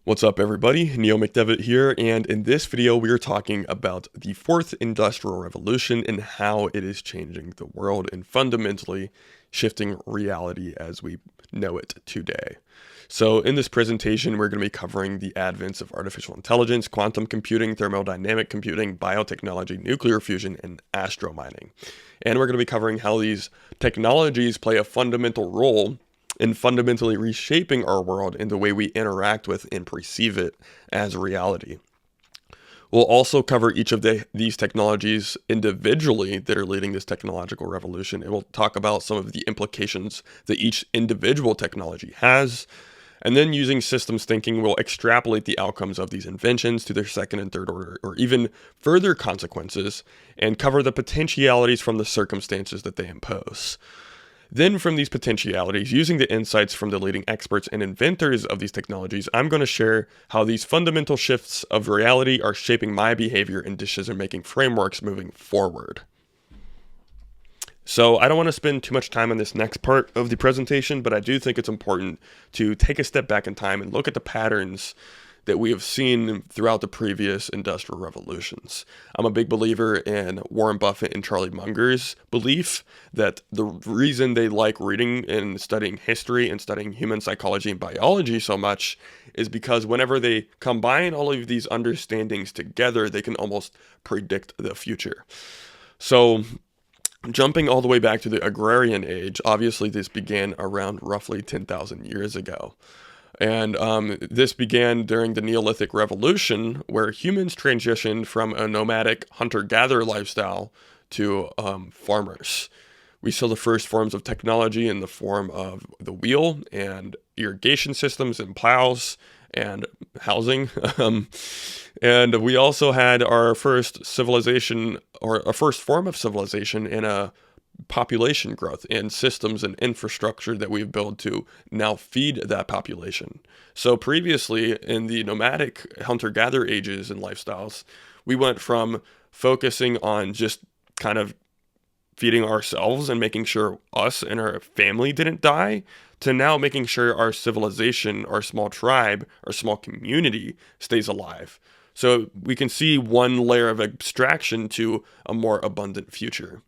What's up, everybody? Neil McDevitt here, and in this video we are talking about the fourth industrial revolution and how it is changing the world and fundamentally shifting reality as we know it today. So in this presentation, we're going to be covering the advents of artificial intelligence, quantum computing, thermodynamic computing, biotechnology, nuclear fusion, and astromining. And we're going to be covering how these technologies play a fundamental role in fundamentally reshaping our world in the way we interact with and perceive it as reality. We'll also cover each of these technologies individually that are leading this technological revolution, and we'll talk about some of the implications that each individual technology has. And then using systems thinking, we'll extrapolate the outcomes of these inventions to their second and third order, or even further consequences, and cover the potentialities from the circumstances that they impose. Then from these potentialities, using the insights from the leading experts and inventors of these technologies, I'm going to share how these fundamental shifts of reality are shaping my behavior and decision-making frameworks moving forward. So I don't want to spend too much time on this next part of the presentation, but I do think it's important to take a step back in time and look at the patterns that we have seen throughout the previous industrial revolutions. I'm a big believer in Warren Buffett and Charlie Munger's belief that the reason they like reading and studying history and studying human psychology and biology so much is because whenever they combine all of these understandings together, they can almost predict the future. So jumping all the way back to the agrarian age, obviously this began around roughly 10,000 years ago. And this began during the Neolithic Revolution, where humans transitioned from a nomadic hunter-gatherer lifestyle to farmers. We saw the first forms of technology in the form of the wheel and irrigation systems and plows and housing. And we also had our first civilization, or a first form of civilization, in a population growth and systems and infrastructure that we've built to now feed that population. So previously in the nomadic hunter-gatherer ages and lifestyles, we went from focusing on just kind of feeding ourselves and making sure us and our family didn't die, to now making sure our civilization, our small tribe, our small community stays alive. So we can see one layer of abstraction to a more abundant future.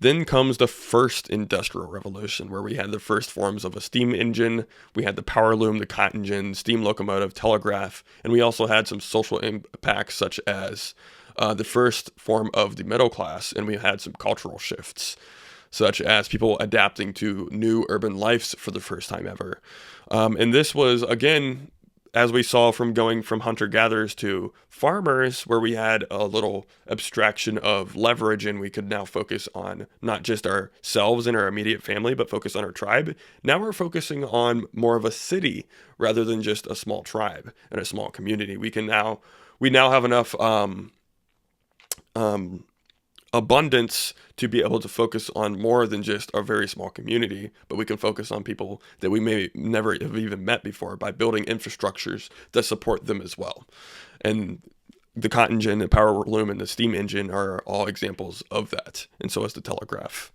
Then comes the first industrial revolution, where we had the first forms of a steam engine, we had the power loom, the cotton gin, steam locomotive, telegraph, and we also had some social impacts such as the first form of the middle class, and we had some cultural shifts, such as people adapting to new urban lives for the first time ever. And this was, again, as we saw from going from hunter-gatherers to farmers, where we had a little abstraction of leverage and we could now focus on not just ourselves and our immediate family, but focus on our tribe. Now we're focusing on more of a city rather than just a small tribe and a small community. We now have enough abundance to be able to focus on more than just a very small community, but we can focus on people that we may never have even met before by building infrastructures that support them as well. And the cotton gin, the power loom, and the steam engine are all examples of that, and so is the telegraph.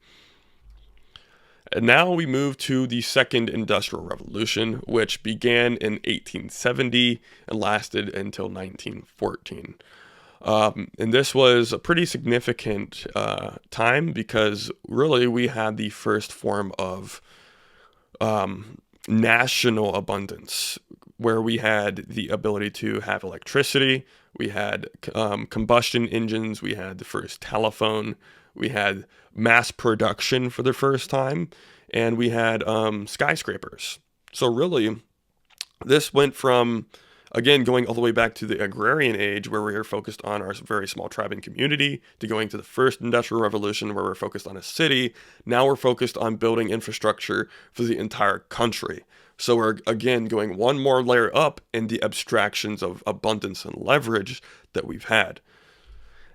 And now we move to the second industrial revolution, which began in 1870 and lasted until 1914. And this was a pretty significant time because really we had the first form of national abundance, where we had the ability to have electricity, we had combustion engines, we had the first telephone, we had mass production for the first time, and we had skyscrapers. So really, this went from, again, going all the way back to the agrarian age, where we were focused on our very small tribe and community, to going to the first industrial revolution, where we're focused on a city. Now we're focused on building infrastructure for the entire country. So we're, again, going one more layer up in the abstractions of abundance and leverage that we've had.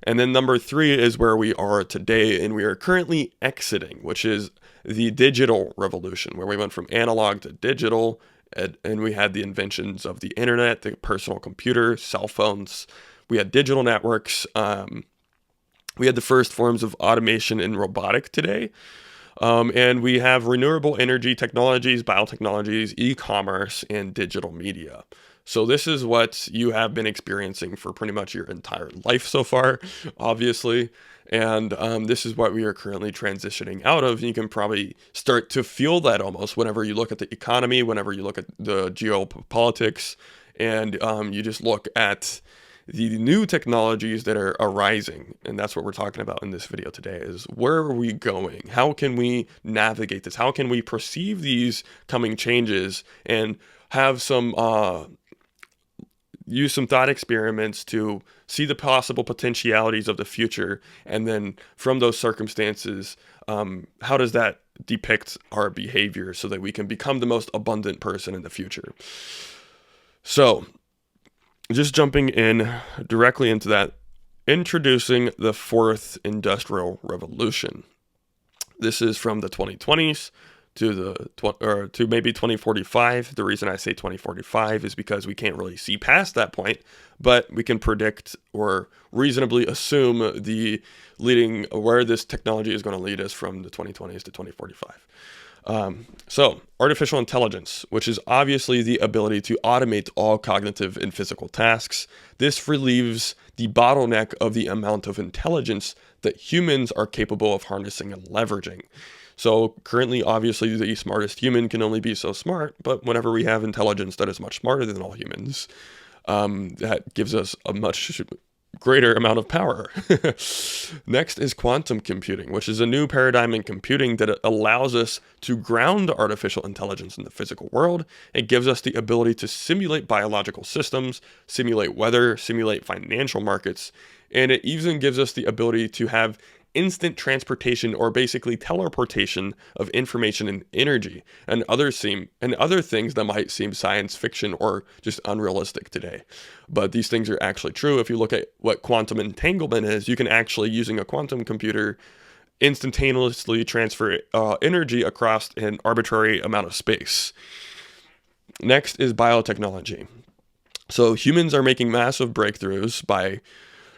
And then number 3 is where we are today, and we are currently exiting, which is the digital revolution, where we went from analog to digital. And we had the inventions of the internet, the personal computer, cell phones. We had digital networks. We had the first forms of automation and robotic today. And we have renewable energy technologies, biotechnologies, e-commerce, and digital media. So this is what you have been experiencing for pretty much your entire life so far, obviously. And this is what we are currently transitioning out of. You can probably start to feel that almost whenever you look at the economy, whenever you look at the geopolitics, and you just look at the new technologies that are arising. And that's what we're talking about in this video today is where are we going? How can we navigate this? How can we perceive these coming changes and have some use some thought experiments to see the possible potentialities of the future, and then from those circumstances, how does that depict our behavior so that we can become the most abundant person in the future? So, just jumping in directly into that, introducing the fourth industrial revolution. This is from the 2020s to maybe 2045. The reason I say 2045 is because we can't really see past that point, but we can predict or reasonably assume the leading where this technology is going to lead us from the 2020s to 2045. So artificial intelligence, which is obviously the ability to automate all cognitive and physical tasks. This relieves the bottleneck of the amount of intelligence that humans are capable of harnessing and leveraging. So currently, obviously, the smartest human can only be so smart, but whenever we have intelligence that is much smarter than all humans, that gives us a much greater amount of power. Next is quantum computing, which is a new paradigm in computing that allows us to ground artificial intelligence in the physical world. It gives us the ability to simulate biological systems, simulate weather, simulate financial markets, and it even gives us the ability to have instant transportation or basically teleportation of information and energy and other things that might seem science fiction or just unrealistic today. But these things are actually true. If you look at what quantum entanglement is, you can actually, using a quantum computer, instantaneously transfer energy across an arbitrary amount of space. Next is biotechnology. So humans are making massive breakthroughs by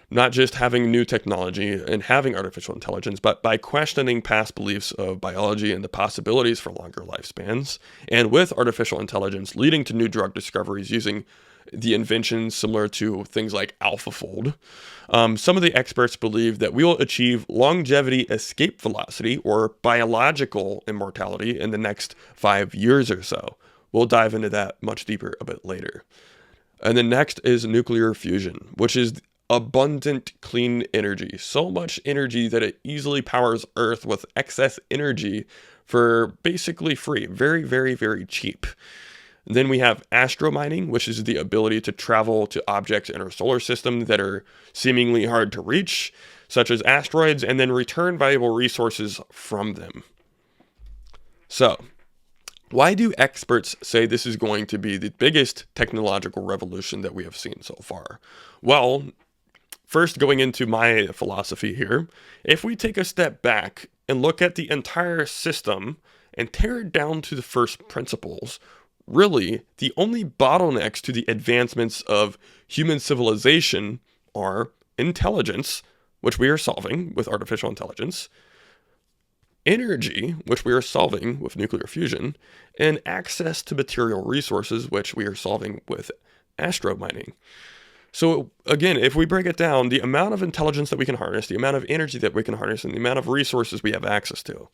not just having new technology and having artificial intelligence, but by questioning past beliefs of biology and the possibilities for longer lifespans. And with artificial intelligence leading to new drug discoveries using the inventions similar to things like AlphaFold, some of the experts believe that we will achieve longevity escape velocity or biological immortality in the next 5 years or so. We'll dive into that much deeper a bit later. And then next is nuclear fusion, which is abundant clean energy. So much energy that it easily powers Earth with excess energy for basically free. Very, very, very cheap. And then we have astromining, which is the ability to travel to objects in our solar system that are seemingly hard to reach, such as asteroids, and then return valuable resources from them. So, why do experts say this is going to be the biggest technological revolution that we have seen so far? Well, first, going into my philosophy here, if we take a step back and look at the entire system and tear it down to the first principles, really, the only bottlenecks to the advancements of human civilization are intelligence, which we are solving with artificial intelligence, energy, which we are solving with nuclear fusion, and access to material resources, which we are solving with astromining. So again, if we break it down, the amount of intelligence that we can harness, the amount of energy that we can harness, and the amount of resources we have access to,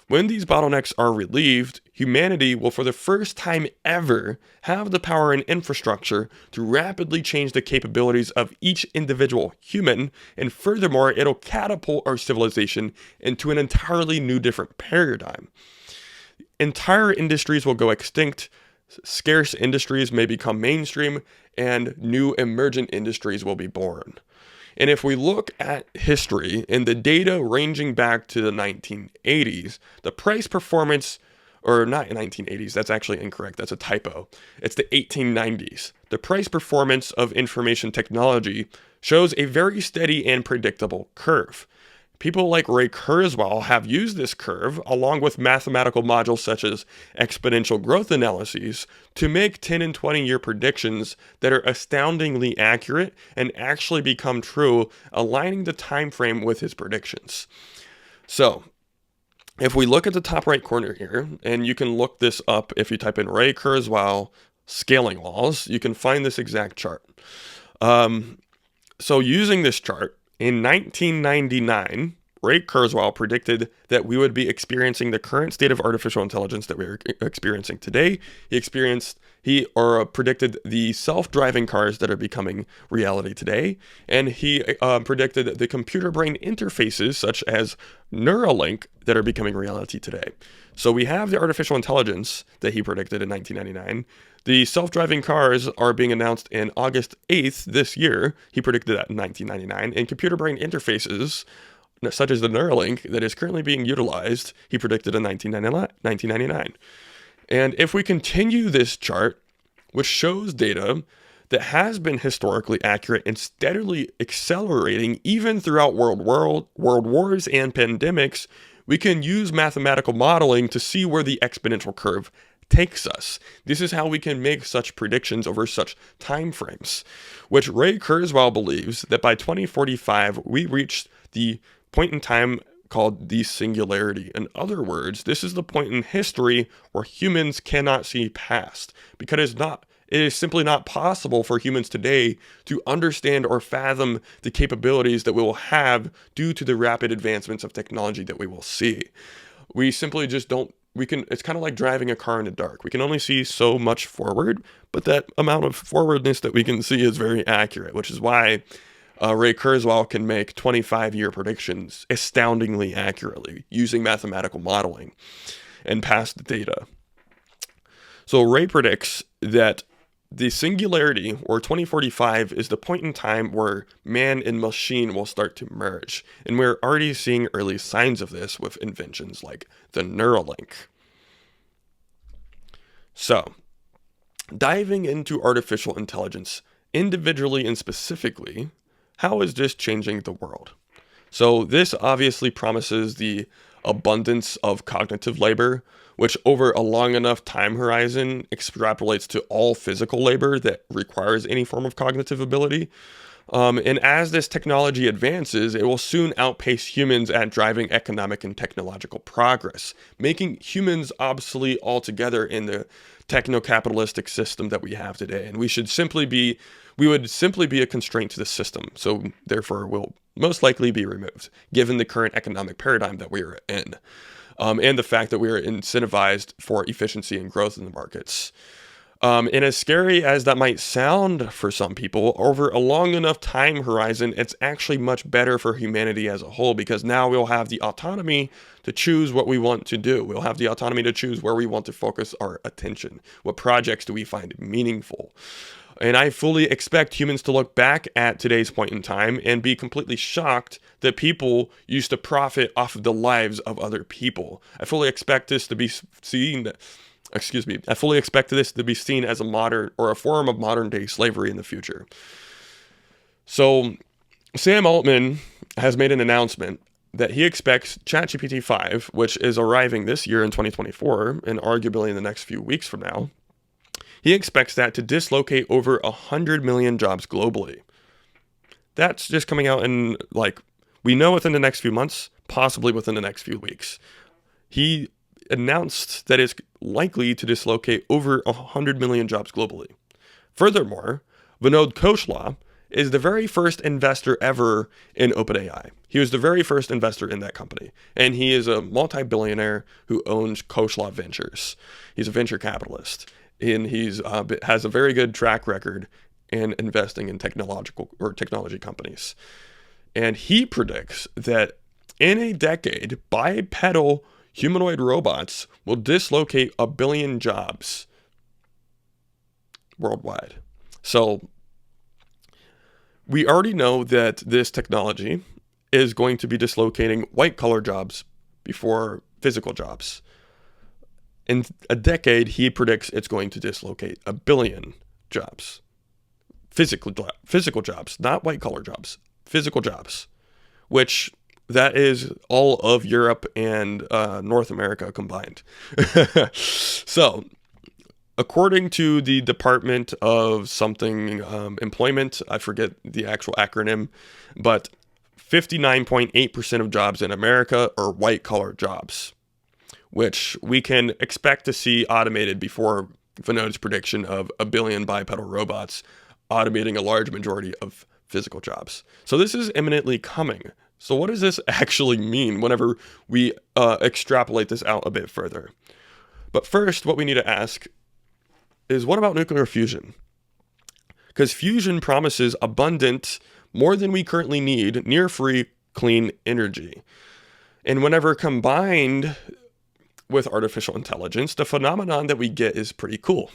when these bottlenecks are relieved, humanity will for the first time ever have the power and infrastructure to rapidly change the capabilities of each individual human, and furthermore, it'll catapult our civilization into an entirely new different paradigm. Entire industries will go extinct, scarce industries may become mainstream, and new emergent industries will be born. And if we look at history and the data ranging back to the 1980s, the price performance, or not 1980s, that's actually incorrect, that's a typo. It's the 1890s. The price performance of information technology shows a very steady and predictable curve. People like Ray Kurzweil have used this curve, along with mathematical modules such as exponential growth analyses, to make 10 and 20-year predictions that are astoundingly accurate and actually become true, aligning the time frame with his predictions. So, if we look at the top right corner here, and you can look this up if you type in Ray Kurzweil scaling laws, you can find this exact chart. So using this chart, in 1999, Ray Kurzweil predicted that we would be experiencing the current state of artificial intelligence that we're experiencing today. He predicted the self-driving cars that are becoming reality today, and he predicted the computer brain interfaces such as Neuralink that are becoming reality today. So we have the artificial intelligence that he predicted in 1999. The self-driving cars are being announced in August 8th this year. He predicted that in 1999. And computer brain interfaces, such as the Neuralink that is currently being utilized, he predicted in 1999. And if we continue this chart, which shows data that has been historically accurate and steadily accelerating even throughout world wars and pandemics, we can use mathematical modeling to see where the exponential curve takes us. This is how we can make such predictions over such time frames, which Ray Kurzweil believes that by 2045, we reached the point in time called the singularity. In other words, this is the point in history where humans cannot see past, because it is simply not possible for humans today to understand or fathom the capabilities that we will have due to the rapid advancements of technology that we will see. We simply just don't, it's kind of like driving a car in the dark. We can only see so much forward, but that amount of forwardness that we can see is very accurate, which is why Ray Kurzweil can make 25-year predictions astoundingly accurately using mathematical modeling and past data. So Ray predicts that the singularity, or 2045, is the point in time where man and machine will start to merge. And we're already seeing early signs of this with inventions like the Neuralink. So, diving into artificial intelligence individually and specifically, how is this changing the world? So this obviously promises the abundance of cognitive labor, which over a long enough time horizon extrapolates to all physical labor that requires any form of cognitive ability. And as this technology advances, it will soon outpace humans at driving economic and technological progress, making humans obsolete altogether in the techno-capitalistic system that we have today. And we would simply be a constraint to the system, so therefore will most likely be removed, given the current economic paradigm that we are in, and the fact that we are incentivized for efficiency and growth in the markets. And as scary as that might sound for some people, over a long enough time horizon, it's actually much better for humanity as a whole, because now we'll have the autonomy to choose what we want to do. We'll have the autonomy to choose where we want to focus our attention. What projects do we find meaningful? And I fully expect humans to look back at today's point in time and be completely shocked that people used to profit off of the lives of other people. I fully expect this to be seen as a modern or a form of modern day slavery in the future. So Sam Altman has made an announcement that he expects ChatGPT 5, which is arriving this year in 2024 and arguably in the next few weeks from now, he expects that to dislocate over 100 million jobs globally. That's just coming out in, we know within the next few months, possibly within the next few weeks. He announced that it's likely to dislocate over 100 million jobs globally. Furthermore, Vinod Khosla is the very first investor ever in OpenAI. He was the very first investor in that company, and he is a multi-billionaire who owns Khosla Ventures. He's a venture capitalist, and he's has a very good track record in investing in technology companies. And he predicts that in a decade, bipedal humanoid robots will dislocate 1 billion jobs worldwide. So we already know that this technology is going to be dislocating white-collar jobs before physical jobs. In a decade, he predicts it's going to dislocate 1 billion jobs. Physical jobs, not white-collar jobs. Physical jobs, which that is all of Europe and North America combined. So, according to the Department of something employment, I forget the actual acronym, but 59.8% of jobs in America are white-collar jobs. which we can expect to see automated before Vinode's prediction of 1 billion bipedal robots automating a large majority of physical jobs. So this is imminently coming. So what does this actually mean whenever we extrapolate this out a bit further? But first, what we need to ask is, what about nuclear fusion? Because fusion promises abundant, more than we currently need, near-free, clean energy. And whenever combined with artificial intelligence, the phenomenon that we get is pretty cool,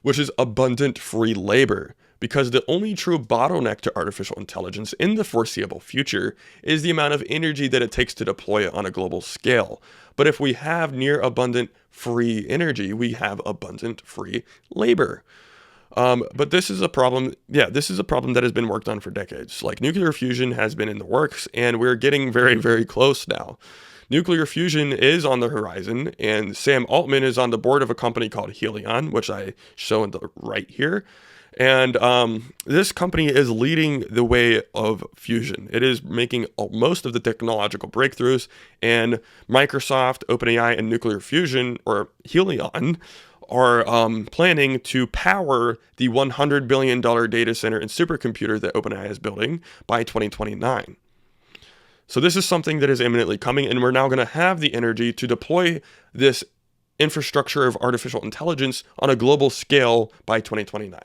which is abundant free labor. Because the only true bottleneck to artificial intelligence in the foreseeable future is the amount of energy that it takes to deploy it on a global scale. But if we have near abundant free energy, we have abundant free labor. But this is a problem. Yeah, this is a problem that has been worked on for decades. Like, nuclear fusion has been in the works, and we're getting very, very close now. Nuclear fusion is on the horizon, and Sam Altman is on the board of a company called Helion, which I show in the right here. And this company is leading the way of fusion. It is making most of the technological breakthroughs, and Microsoft, OpenAI, and Nuclear Fusion, or Helion, are planning to power the $100 billion data center and supercomputer that OpenAI is building by 2029. So this is something that is imminently coming, and we're now going to have the energy to deploy this infrastructure of artificial intelligence on a global scale by 2029.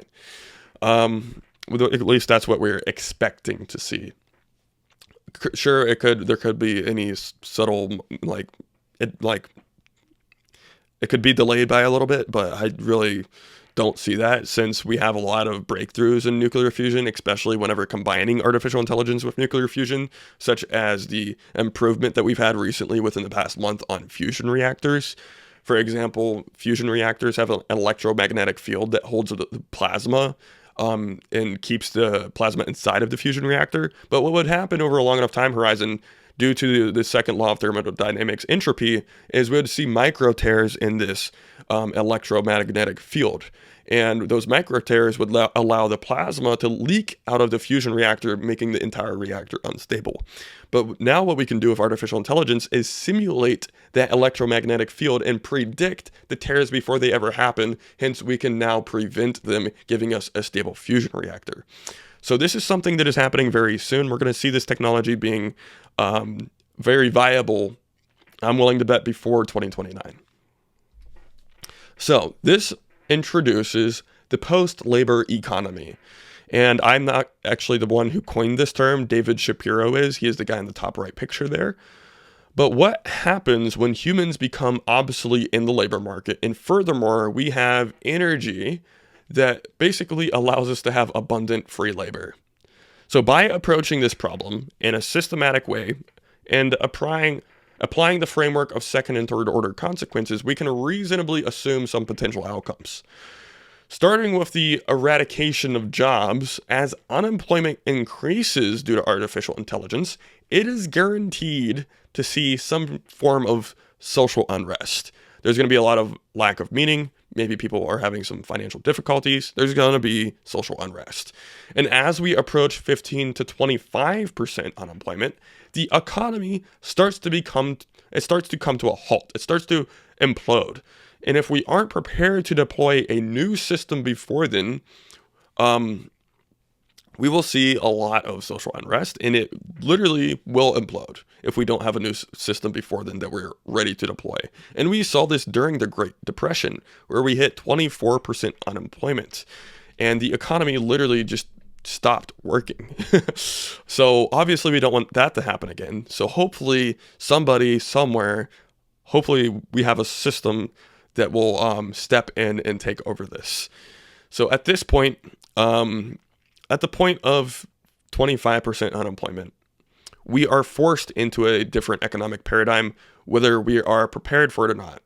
At least that's what we're expecting to see. Sure, there could be any subtle, it could be delayed by a little bit, but I really don't see that, since we have a lot of breakthroughs in nuclear fusion, especially whenever combining artificial intelligence with nuclear fusion, such as the improvement that we've had recently within the past month on fusion reactors. For example, fusion reactors have an electromagnetic field that holds the plasma and keeps the plasma inside of the fusion reactor. But what would happen over a long enough time horizon, due to the second law of thermodynamics, entropy, is we would see micro tears in this electromagnetic field. And those micro tears would allow the plasma to leak out of the fusion reactor, making the entire reactor unstable. But now what we can do with artificial intelligence is simulate that electromagnetic field and predict the tears before they ever happen. Hence, we can now prevent them, giving us a stable fusion reactor. So this is something that is happening very soon. We're going to see this technology being very viable, I'm willing to bet, before 2029. So this introduces the post-labor economy. And I'm not actually the one who coined this term. David Shapiro is. He is the guy in the top right picture there. But what happens when humans become obsolete in the labor market? And furthermore, we have energy that basically allows us to have abundant free labor. So by approaching this problem in a systematic way and applying the framework of second and third order consequences, we can reasonably assume some potential outcomes. Starting with the eradication of jobs, as unemployment increases due to artificial intelligence, it is guaranteed to see some form of social unrest. There's going to be a lot of lack of meaning. Maybe people are having some financial difficulties. There's going to be social unrest. And as we approach 15 to 25% unemployment, the economy starts to come to a halt. It starts to implode. And if we aren't prepared to deploy a new system before then, we will see a lot of social unrest, and it literally will implode if we don't have a new system before then that we're ready to deploy. And we saw this during the Great Depression, where we hit 24% unemployment, and the economy literally just stopped working. So obviously we don't want that to happen again. So hopefully somebody somewhere, hopefully we have a system that will step in and take over this. So at this point, at the point of 25% unemployment, we are forced into a different economic paradigm, whether we are prepared for it or not.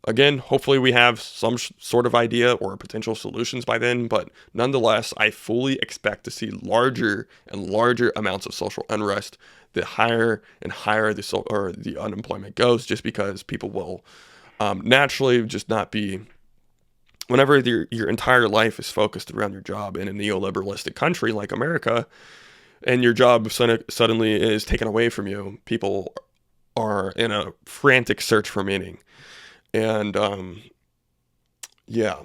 Again, hopefully we have some sort of idea or potential solutions by then, but nonetheless, I fully expect to see larger and larger amounts of social unrest the higher and higher the unemployment goes, just because people will naturally just not be. Whenever your entire life is focused around your job in a neoliberalistic country like America, and your job suddenly is taken away from you, people are in a frantic search for meaning. And yeah,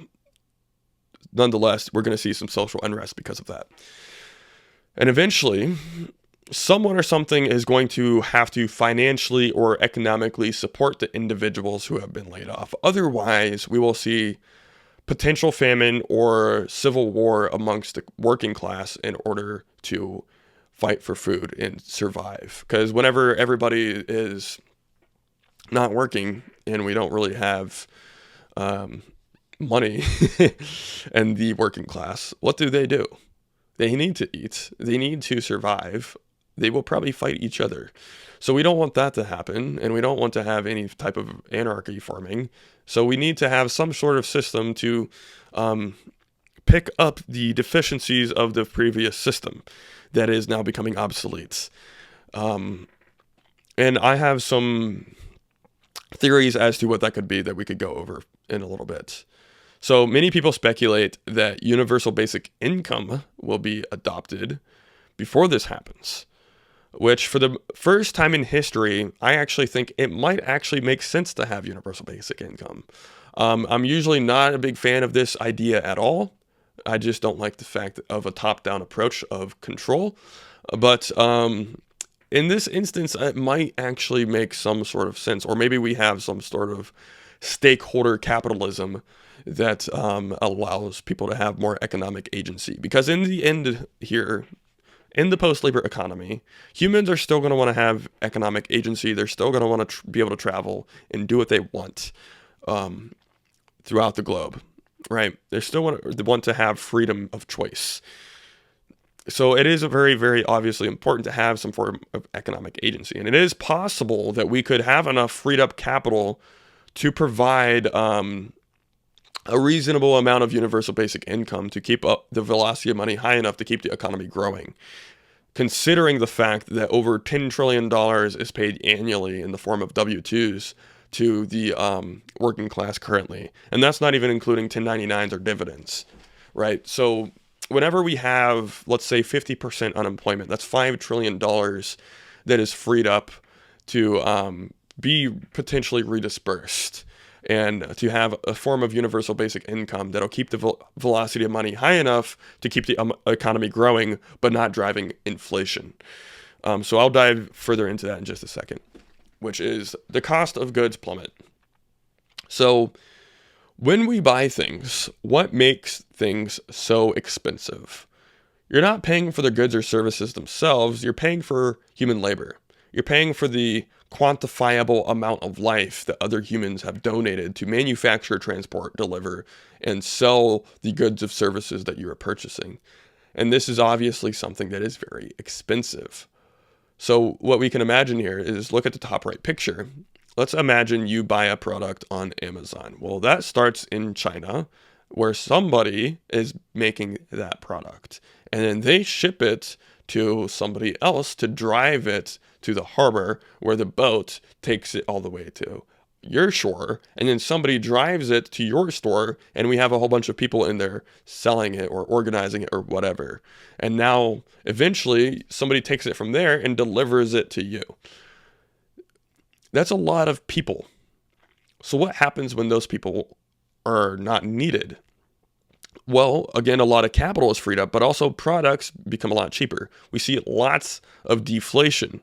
nonetheless, we're going to see some social unrest because of that. And eventually, someone or something is going to have to financially or economically support the individuals who have been laid off. Otherwise, we will see potential famine or civil war amongst the working class in order to fight for food and survive. Because whenever everybody is not working and we don't really have money and the working class, what do? They need to eat. They need to survive. They will probably fight each other. So we don't want that to happen, and we don't want to have any type of anarchy forming. So we need to have some sort of system to pick up the deficiencies of the previous system that is now becoming obsolete. And I have some theories as to what that could be that we could go over in a little bit. So many people speculate that universal basic income will be adopted before this happens, which for the first time in history, I actually think it might actually make sense to have universal basic income. I'm usually not a big fan of this idea at all. I just don't like the fact of a top-down approach of control. But in this instance, it might actually make some sort of sense, or maybe we have some sort of stakeholder capitalism that allows people to have more economic agency. Because in the end here, in the post-labor economy, humans are still going to want to have economic agency. They're still going to want to be able to travel and do what they want throughout the globe, right? They still want to have freedom of choice. So it is very, very obviously important to have some form of economic agency. And it is possible that we could have enough freed up capital to provide a reasonable amount of universal basic income to keep up the velocity of money high enough to keep the economy growing. Considering the fact that over $10 trillion is paid annually in the form of W-2s to the working class currently. And that's not even including 1099s or dividends, right? So whenever we have, let's say, 50% unemployment, that's $5 trillion that is freed up to be potentially redispersed, and to have a form of universal basic income that'll keep the velocity of money high enough to keep the economy growing, but not driving inflation. So I'll dive further into that in just a second, which is the cost of goods plummet. So when we buy things, what makes things so expensive? You're not paying for the goods or services themselves, you're paying for human labor. You're paying for the quantifiable amount of life that other humans have donated to manufacture, transport, deliver, and sell the goods of services that you are purchasing. And this is obviously something that is very expensive. So what we can imagine here is look at the top right picture. Let's imagine you buy a product on Amazon. Well, that starts in China, where somebody is making that product. And then they ship it to somebody else to drive it to the harbor where the boat takes it all the way to your shore, and then somebody drives it to your store, and we have a whole bunch of people in there selling it or organizing it or whatever. And now eventually somebody takes it from there and delivers it to you. That's a lot of people. So what happens when those people are not needed? Well, again, a lot of capital is freed up, but also products become a lot cheaper. We see lots of deflation.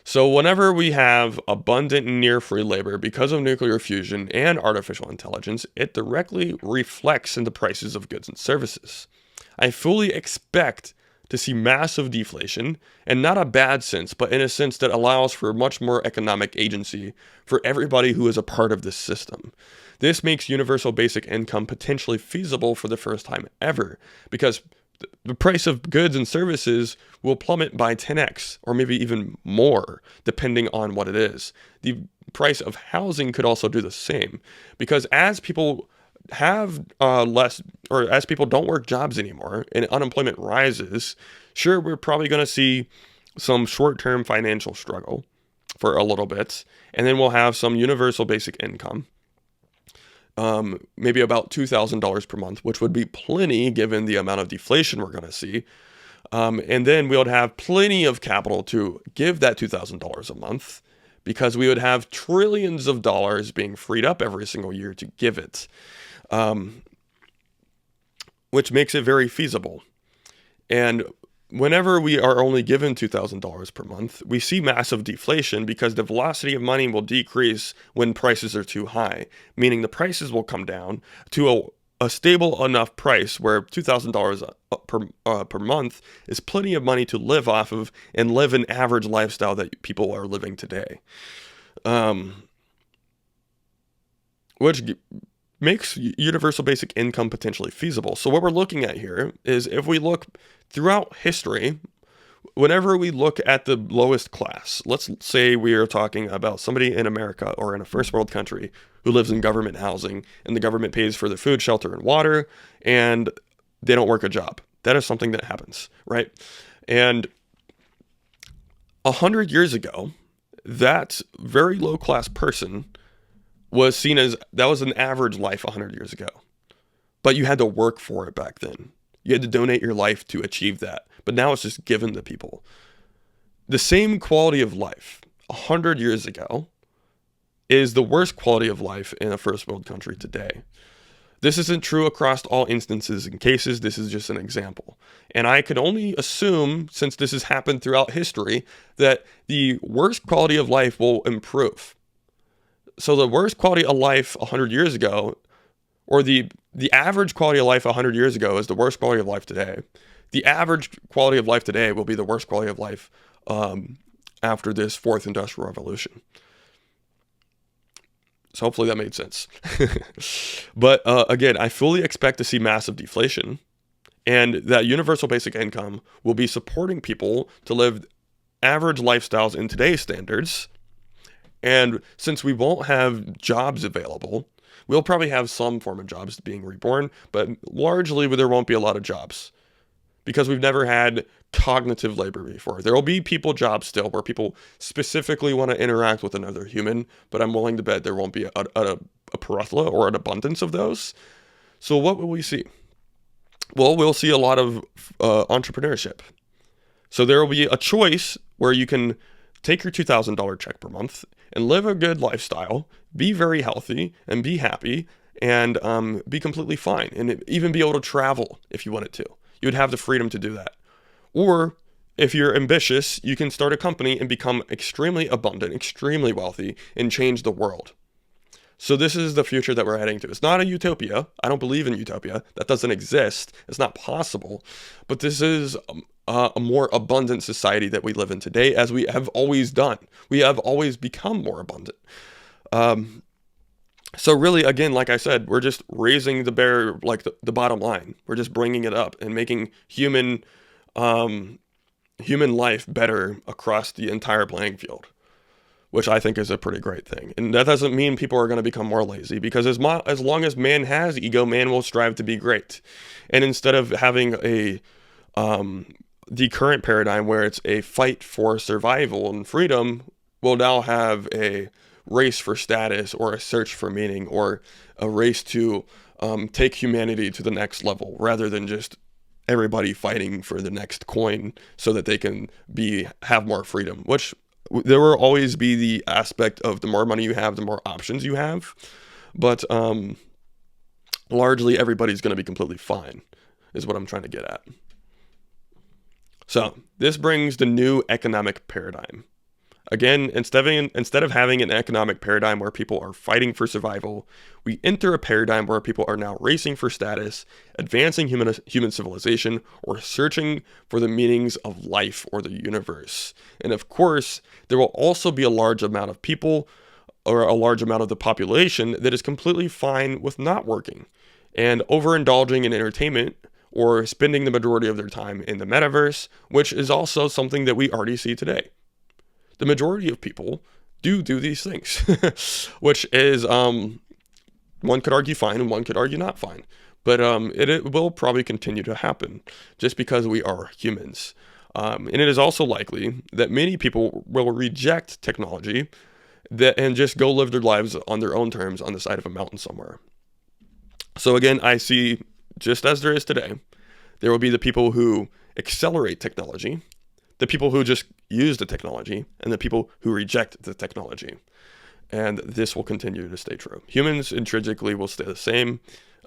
So whenever we have abundant near free labor because of nuclear fusion and artificial intelligence, it directly reflects in the prices of goods and services. I fully expect to see massive deflation, and not a bad sense, but in a sense that allows for much more economic agency for everybody who is a part of this system. This makes universal basic income potentially feasible for the first time ever, because the price of goods and services will plummet by 10x, or maybe even more, depending on what it is. The price of housing could also do the same, because as people have less, or as people don't work jobs anymore and unemployment rises, sure, we're probably going to see some short-term financial struggle for a little bit, and then we'll have some universal basic income, maybe about $2,000 per month, which would be plenty given the amount of deflation we're going to see. And then we would have plenty of capital to give that $2,000 a month, because we would have trillions of dollars being freed up every single year to give it, which makes it very feasible. And whenever we are only given $2,000 per month, we see massive deflation because the velocity of money will decrease when prices are too high, meaning the prices will come down to a stable enough price where $2,000 per month is plenty of money to live off of and live an average lifestyle that people are living today. Which makes universal basic income potentially feasible. So what we're looking at here is, if we look throughout history, whenever we look at the lowest class, let's say we are talking about somebody in America or in a first world country who lives in government housing, and the government pays for their food, shelter, and water, and they don't work a job. That is something that happens, right? And 100 years ago, that very low class person was seen as, that was an average life 100 years ago. But you had to work for it back then. You had to donate your life to achieve that. But now it's just given to people. The same quality of life 100 years ago is the worst quality of life in a first world country today. This isn't true across all instances and cases. This is just an example. And I could only assume, since this has happened throughout history, that the worst quality of life will improve. So the worst quality of life 100 years ago, or the average quality of life 100 years ago, is the worst quality of life today. The average quality of life today will be the worst quality of life after this fourth industrial revolution. So hopefully that made sense. But again, I fully expect to see massive deflation, and that universal basic income will be supporting people to live average lifestyles in today's standards. And since we won't have jobs available, we'll probably have some form of jobs being reborn, but largely there won't be a lot of jobs because we've never had cognitive labor before. There will be people jobs still where people specifically want to interact with another human, but I'm willing to bet there won't be a plethora or an abundance of those. So what will we see? Well, we'll see a lot of entrepreneurship. So there will be a choice where you can take your $2,000 check per month and live a good lifestyle, be very healthy, and be happy, and be completely fine, and even be able to travel if you wanted to. You would have the freedom to do that. Or if you're ambitious, you can start a company and become extremely abundant, extremely wealthy, and change the world. So this is the future that we're heading to. It's not a utopia. I don't believe in utopia. That doesn't exist. It's not possible. But this is a more abundant society that we live in today, as we have always done. We have always become more abundant. So really, again, like I said, we're just raising the bar, like the bottom line. We're just bringing it up and making human life better across the entire playing field, which I think is a pretty great thing. And that doesn't mean people are going to become more lazy, because as long as man has ego, man will strive to be great. And instead of having the current paradigm where it's a fight for survival and freedom, we'll now have a race for status, or a search for meaning, or a race to take humanity to the next level, rather than just everybody fighting for the next coin so that they can have more freedom, which there will always be the aspect of the more money you have, the more options you have. But largely everybody's going to be completely fine, is what I'm trying to get at. So this brings the new economic paradigm. Again, instead of having an economic paradigm where people are fighting for survival, we enter a paradigm where people are now racing for status, advancing human civilization, or searching for the meanings of life or the universe. And of course, there will also be a large amount of people, or a large amount of the population, that is completely fine with not working and overindulging in entertainment, or spending the majority of their time in the metaverse, which is also something that we already see today. The majority of people do these things, which is, one could argue fine and one could argue not fine. But it will probably continue to happen just because we are humans. And it is also likely that many people will reject technology and just go live their lives on their own terms on the side of a mountain somewhere. So again, I see, just as there is today, there will be the people who accelerate technology, the people who just use the technology and the people who reject the technology. And this will continue to stay true. Humans intrinsically will stay the same,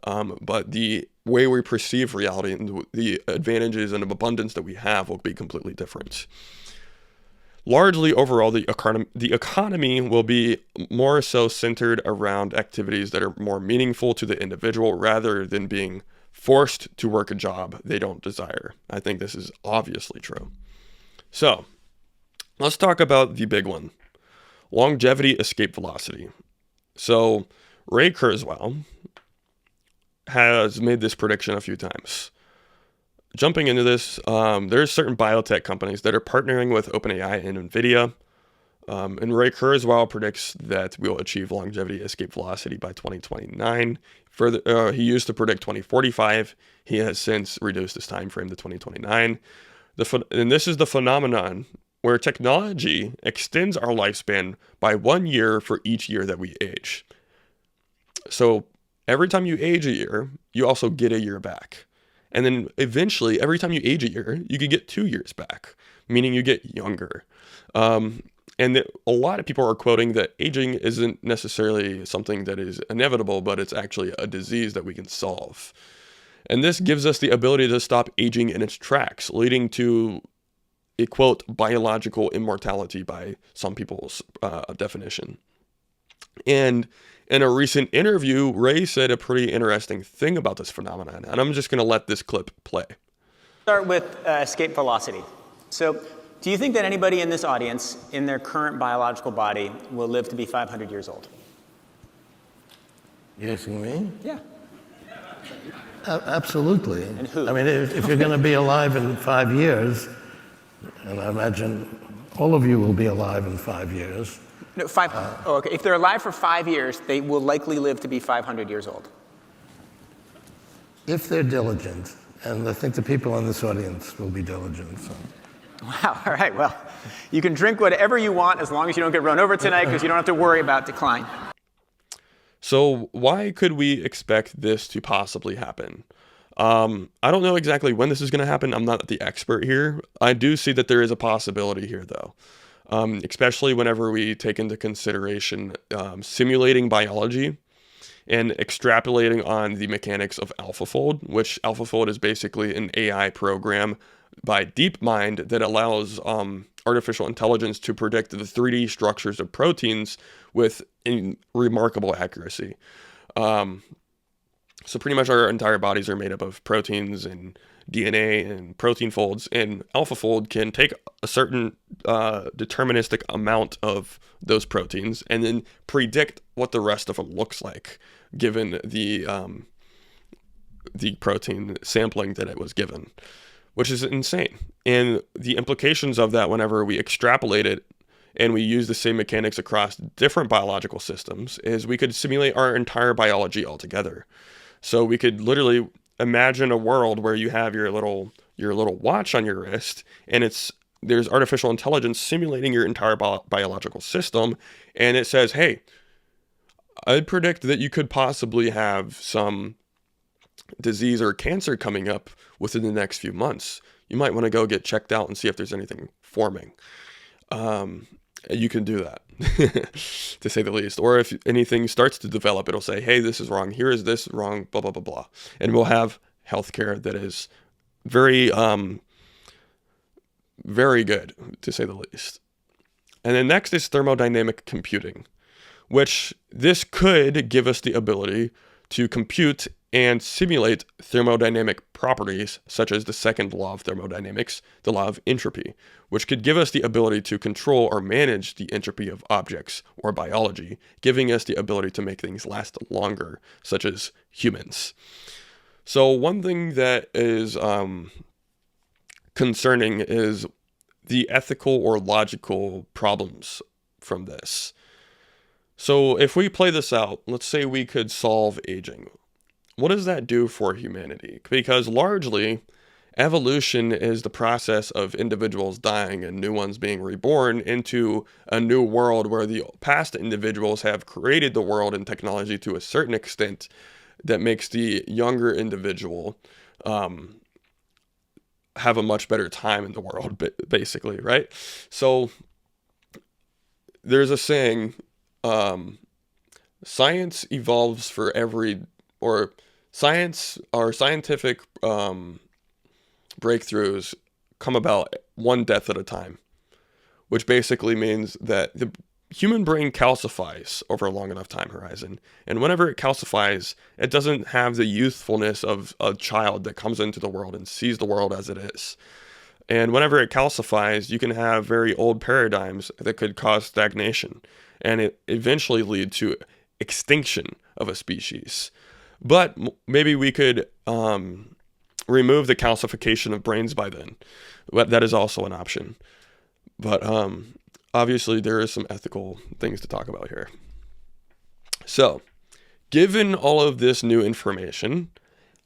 but the way we perceive reality and the advantages and abundance that we have will be completely different. Largely overall, the economy will be more so centered around activities that are more meaningful to the individual rather than being forced to work a job they don't desire. I think this is obviously true. So, let's talk about the big one. Longevity escape velocity. So, Ray Kurzweil has made this prediction a few times. Jumping into this, there's certain biotech companies that are partnering with OpenAI and NVIDIA. And Ray Kurzweil predicts that we'll achieve longevity escape velocity by 2029. Further, he used to predict 2045. He has since reduced his time frame to 2029. And this is the phenomenon where technology extends our lifespan by 1 year for each year that we age. So every time you age a year, you also get a year back. And then eventually, every time you age a year, you could get 2 years back, meaning you get younger. And a lot of people are quoting that aging isn't necessarily something that is inevitable, but it's actually a disease that we can solve. And this gives us the ability to stop aging in its tracks, leading to a, quote, biological immortality by some people's definition. And in a recent interview, Ray said a pretty interesting thing about this phenomenon, and I'm just going to let this clip play. Start with escape velocity. So, do you think that anybody in this audience, in their current biological body, will live to be 500 years old? You asking me? Yeah. Absolutely. And who? I mean, if you're going to be alive in 5 years, and I imagine all of you will be alive in 5 years. No, okay. If they're alive for 5 years, they will likely live to be 500 years old. If they're diligent, and I think the people in this audience will be diligent. So. Wow, all right, well, you can drink whatever you want as long as you don't get run over tonight because you don't have to worry about decline. So why could we expect this to possibly happen? I don't know exactly when this is going to happen. I'm not the expert here. I do see that there is a possibility here, though, especially whenever we take into consideration simulating biology and extrapolating on the mechanics of AlphaFold, which AlphaFold is basically an AI program by DeepMind that allows artificial intelligence to predict the 3D structures of proteins with remarkable accuracy. So pretty much our entire bodies are made up of proteins and DNA and protein folds, and AlphaFold can take a certain deterministic amount of those proteins and then predict what the rest of them looks like, given the protein sampling that it was given, which is insane. And the implications of that, whenever we extrapolate it and we use the same mechanics across different biological systems, is we could simulate our entire biology altogether. So we could literally imagine a world where you have your little watch on your wrist, and there's artificial intelligence simulating your entire biological system, and it says, hey, I predict that you could possibly have some disease or cancer coming up within the next few months. You might want to go get checked out and see if there's anything forming. You can do that, to say the least. Or if anything starts to develop, it'll say, hey, this is wrong. Here is this wrong, blah, blah, blah, blah. And we'll have healthcare that is very, very good, to say the least. And then next is thermodynamic computing, which this could give us the ability to compute and simulate thermodynamic properties, such as the second law of thermodynamics, the law of entropy, which could give us the ability to control or manage the entropy of objects or biology, giving us the ability to make things last longer, such as humans. So one thing that is concerning is the ethical or logical problems from this. So if we play this out, let's say we could solve aging. What does that do for humanity? Because largely, evolution is the process of individuals dying and new ones being reborn into a new world where the past individuals have created the world and technology to a certain extent that makes the younger individual have a much better time in the world, basically, right? So there's a saying, science evolves for scientific breakthroughs come about one death at a time, which basically means that the human brain calcifies over a long enough time horizon. And whenever it calcifies, it doesn't have the youthfulness of a child that comes into the world and sees the world as it is. And whenever it calcifies, you can have very old paradigms that could cause stagnation and it eventually lead to extinction of a species. But maybe we could remove the calcification of brains by then. That is also an option. But obviously, there is some ethical things to talk about here. So, given all of this new information,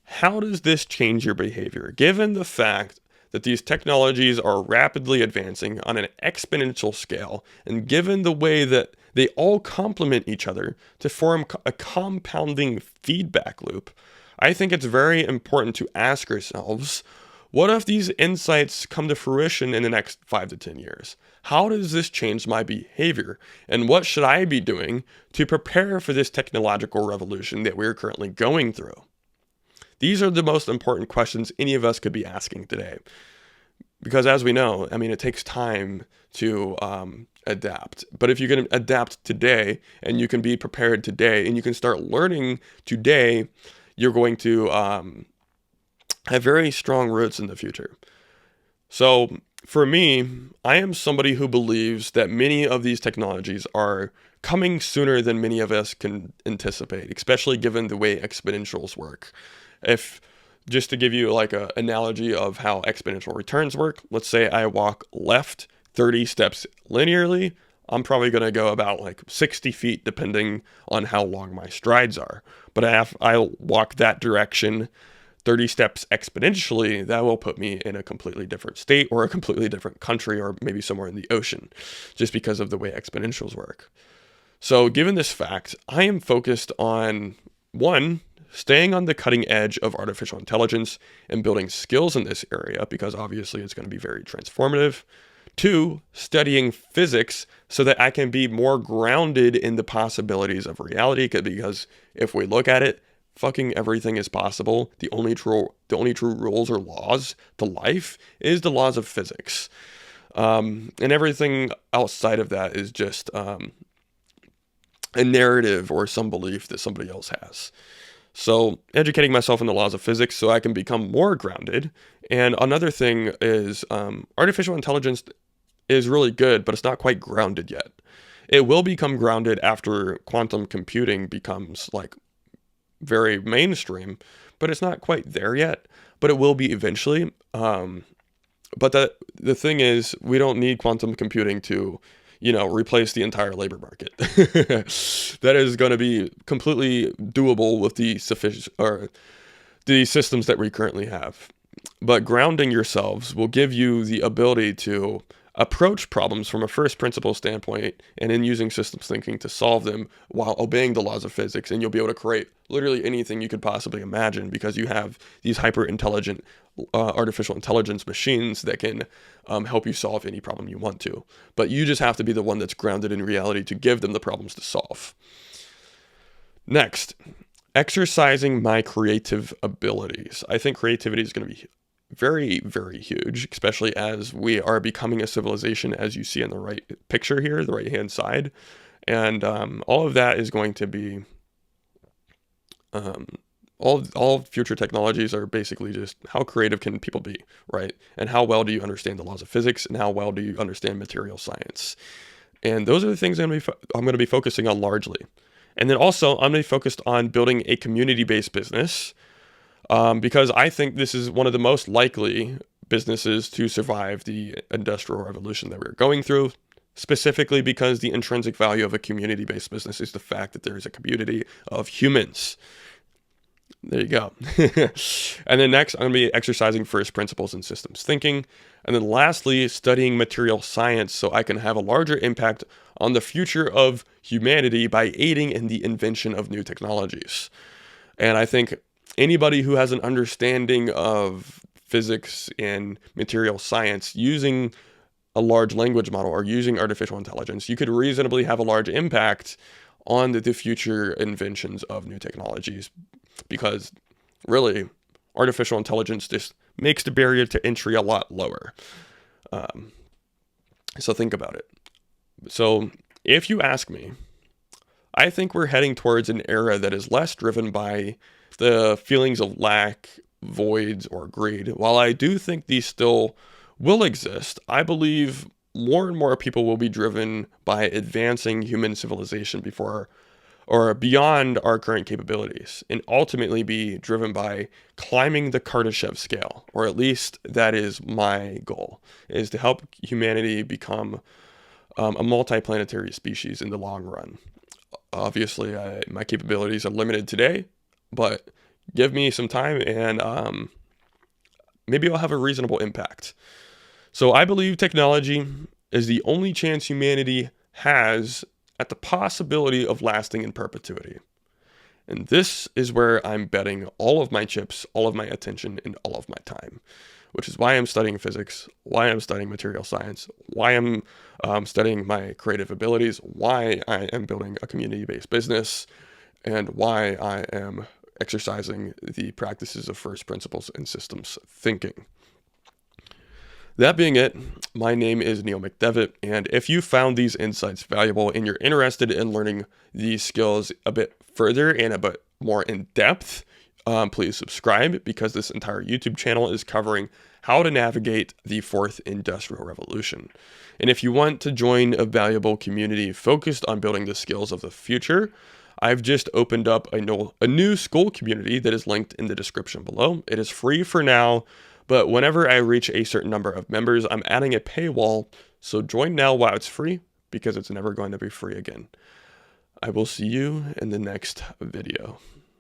how does this change your behavior? Given the fact that these technologies are rapidly advancing on an exponential scale, and given the way that they all complement each other to form a compounding feedback loop, I think it's very important to ask ourselves, what if these insights come to fruition in the next 5 to 10 years? How does this change my behavior? And what should I be doing to prepare for this technological revolution that we're currently going through? These are the most important questions any of us could be asking today. Because as we know, it takes time to adapt. But if you can adapt today and you can be prepared today and you can start learning today, you're going to have very strong roots in the future. So for me, I am somebody who believes that many of these technologies are coming sooner than many of us can anticipate, especially given the way exponentials work. Just to give you like an analogy of how exponential returns work, let's say I walk left 30 steps linearly, I'm probably going to go about like 60 feet depending on how long my strides are. But if I walk that direction 30 steps exponentially, that will put me in a completely different state or a completely different country or maybe somewhere in the ocean, just because of the way exponentials work. So given this fact, I am focused on, one, staying on the cutting edge of artificial intelligence and building skills in this area, because obviously it's going to be very transformative. Two, studying physics so that I can be more grounded in the possibilities of reality, because if we look at it, fucking everything is possible. The only true rules or laws to life is the laws of physics. And everything outside of that is just a narrative or some belief that somebody else has. So educating myself in the laws of physics so I can become more grounded. And another thing is artificial intelligence is really good, but it's not quite grounded yet. It will become grounded after quantum computing becomes like very mainstream, but it's not quite there yet, but it will be eventually. But the thing is, we don't need quantum computing to, replace the entire labor market. That is going to be completely doable with the systems that we currently have. But grounding yourselves will give you the ability to approach problems from a first principle standpoint and in using systems thinking to solve them while obeying the laws of physics. And you'll be able to create literally anything you could possibly imagine because you have these hyper intelligent artificial intelligence machines that can help you solve any problem you want to. But you just have to be the one that's grounded in reality to give them the problems to solve. Next, exercising my creative abilities. I think creativity is going to be very, very huge, especially as we are becoming a civilization, as you see in the right picture here, the right-hand side. And all of that is going to be, all future technologies are basically just how creative can people be, right? And how well do you understand the laws of physics, and how well do you understand material science? And those are the things I'm going to be focusing on largely. And then also, I'm going to be focused on building a community-based business, because I think this is one of the most likely businesses to survive the Industrial Revolution that we're going through, specifically because the intrinsic value of a community-based business is the fact that there is a community of humans. There you go. And then next, I'm going to be exercising first principles in systems thinking. And then lastly, studying material science so I can have a larger impact on the future of humanity by aiding in the invention of new technologies. And I think anybody who has an understanding of physics and material science using a large language model or using artificial intelligence, you could reasonably have a large impact on the future inventions of new technologies, because really artificial intelligence just makes the barrier to entry a lot lower. So think about it. So if you ask me, I think we're heading towards an era that is less driven by the feelings of lack, voids, or greed. While I do think these still will exist, I believe more and more people will be driven by advancing human civilization before or beyond our current capabilities, and ultimately be driven by climbing the Kardashev scale, or at least that is my goal, is to help humanity become a multiplanetary species in the long run. Obviously, my capabilities are limited today, but give me some time and maybe I'll have a reasonable impact. So I believe technology is the only chance humanity has at the possibility of lasting in perpetuity. And this is where I'm betting all of my chips, all of my attention, and all of my time, which is why I'm studying physics, why I'm studying material science, why I'm studying my creative abilities, why I am building a community-based business, and why I am exercising the practices of first principles and systems thinking. That being it, my name is Neil McDevitt, and if you found these insights valuable and you're interested in learning these skills a bit further and a bit more in depth, please subscribe, because this entire YouTube channel is covering how to navigate the fourth industrial revolution. And if you want to join a valuable community focused on building the skills of the future, I've just opened up a new school community that is linked in the description below. It is free for now, but whenever I reach a certain number of members, I'm adding a paywall, so join now while it's free, because it's never going to be free again. I will see you in the next video.